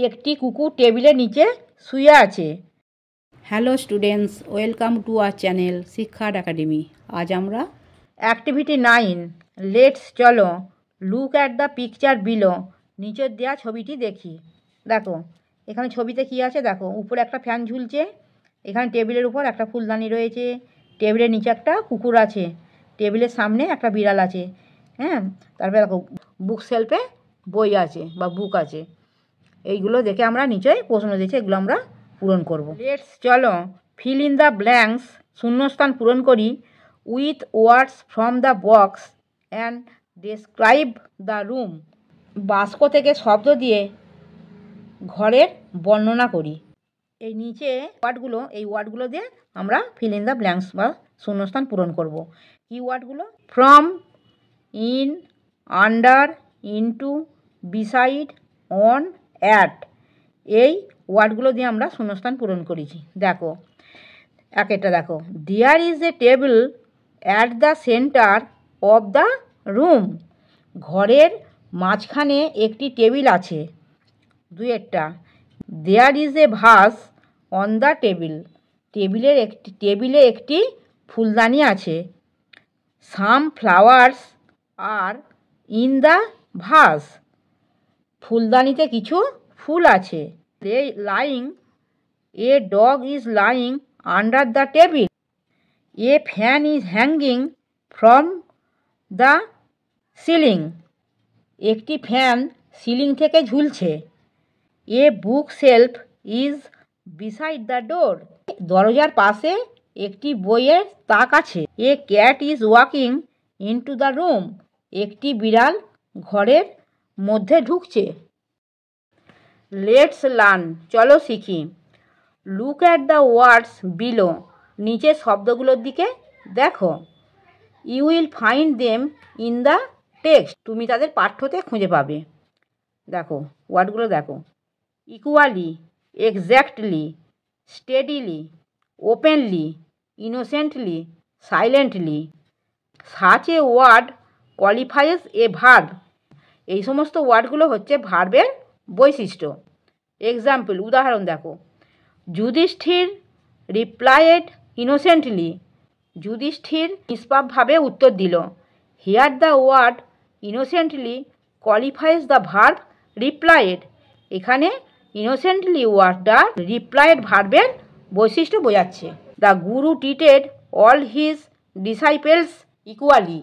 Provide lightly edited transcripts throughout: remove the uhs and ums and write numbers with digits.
একটি কুকুর টেবিলের নিচে শুয়ে আছে। Hello students, welcome to our channel শিক্ষা একাডেমি। আজ আমরা অ্যাক্টিভিটি 9 লেটস চলো look at the picture below, নিচের দেওয়া ছবিটি দেখি। দেখো এখানে ছবিতে কি আছে, দেখো উপরে একটা ফ্যান ঝুলছে, এখানে টেবিলের উপর একটা ফুলদানি রয়েছে, টেবিলের নিচে একটা কুকুর আছে, টেবিলের সামনে একটা বিড়াল আছে। হ্যাঁ, তারপরে দেখো বুক শেলফে বই আছে বা বুক আছে। এইগুলো দেখে আমরা নিচেই প্রশ্ন দিয়েছি, এগুলো আমরা পূরণ করব। লেটস চলো ফিল ইন দ্য ব্ল্যাঙ্কস, শূন্যস্থান পূরণ করি with words from the box and describe the room. বাক্স থেকে শব্দ দিয়ে ঘরের বর্ণনা করি। এই নিচে ওয়ার্ডগুলো, এই ওয়ার্ডগুলো দিয়ে আমরা ফিল ইন দ্য ব্ল্যাঙ্কস বা শূন্যস্থান পূরণ করব। কি ওয়ার্ডগুলো? From, in, under, into, beside, on, at, এই ওয়ার্ডগুলো দিয়ে আমরা শূন্যস্থান পূরণ করেছি। দেখো এক একটা দেখো, there is a table at the centre of the room, ঘরের মাঝখানে একটি টেবিল আছে। দুই একটা, there is a vase on the table, টেবিলে একটি ফুলদানি আছে। Some flowers are in the vase, ফুলদানিতে কিছু ফুল আছে। Lying, a dog is lying under the table, a fan is hanging from the ceiling, একটি ফ্যান সিলিং থেকে ঝুলছে। A bookshelf is beside the door, দরজার পাশে একটি বইয়ের তাক আছে। A cat is walking into the room, একটি বিড়াল ঘরের মধ্যে ঢুকছে। লেটস লার্ন, চলো শিখি। Look at the words below, নিচের শব্দগুলোর দিকে দেখো। You will find them in the text, তুমি তাদের পাঠ্যতে খুঁজে পাবে। দেখো ওয়ার্ডগুলো দেখো, equally, exactly, steadily, openly, innocently, silently. Such a word qualifies a verb, এই সমস্ত ওয়ার্ডগুলো হচ্ছে ভার্বের বৈশিষ্ট্য। এক্সাম্পল, উদাহরণ দেখো, যুধিষ্ঠির রিপ্লাইড ইনোসেন্টলি, যুধিষ্ঠির নিষ্পাপভাবে উত্তর দিল। Here the word innocently qualifies the verb replied, এখানে ইনোসেন্টলি ওয়ার্ডটা রিপ্লাইড ভার্বের বৈশিষ্ট্য বোঝাচ্ছে। The guru treated all his disciples equally,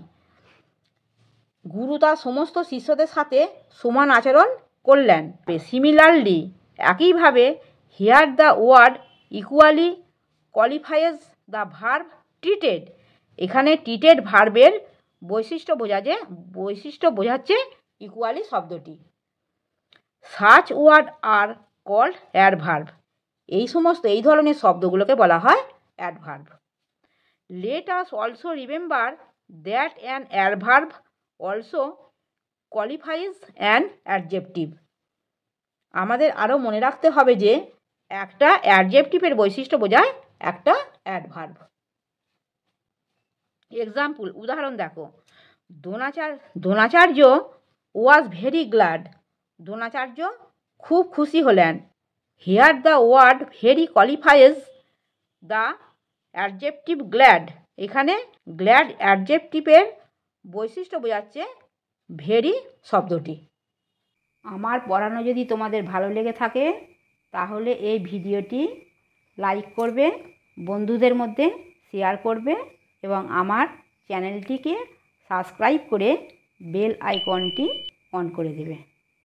গুরু তার সমস্ত শিষ্যদের সাথে সমান আচরণ করলেন। সিমিলারলি, একইভাবে, here the word equally qualifies the verb treated, এখানে ট্রিটেড ভার্বের বৈশিষ্ট্য বোঝাচ্ছে ইকুয়ালি শব্দটি। Such word are called adverb, এই ধরনের শব্দগুলোকে বলা হয় adverb. Let us also remember that an adverb also qualifies an adjective, আমাদের আরও মনে রাখতে হবে যে একটা অ্যাডজেক্টিভের বৈশিষ্ট্য বোঝায় একটা অ্যাডভার্ব। এক্সাম্পল, উদাহরণ দেখো, Dronacharya was very glad, Dronacharya খুব খুশি হলেন। Here the word very qualifies the adjective glad, এখানে গ্ল্যাড অ্যাডজেক্টিভের বৈশিষ্ট্য বোঝাচ্ছে ভেরি শব্দটি। আমার পড়ানো যদি তোমাদের ভালো লেগে থাকে তাহলে এই ভিডিওটি লাইক করবে, বন্ধুদের মধ্যে শেয়ার করবে এবং আমার চ্যানেলটিকে সাবস্ক্রাইব করে বেল আইকনটি অন করে দেবে।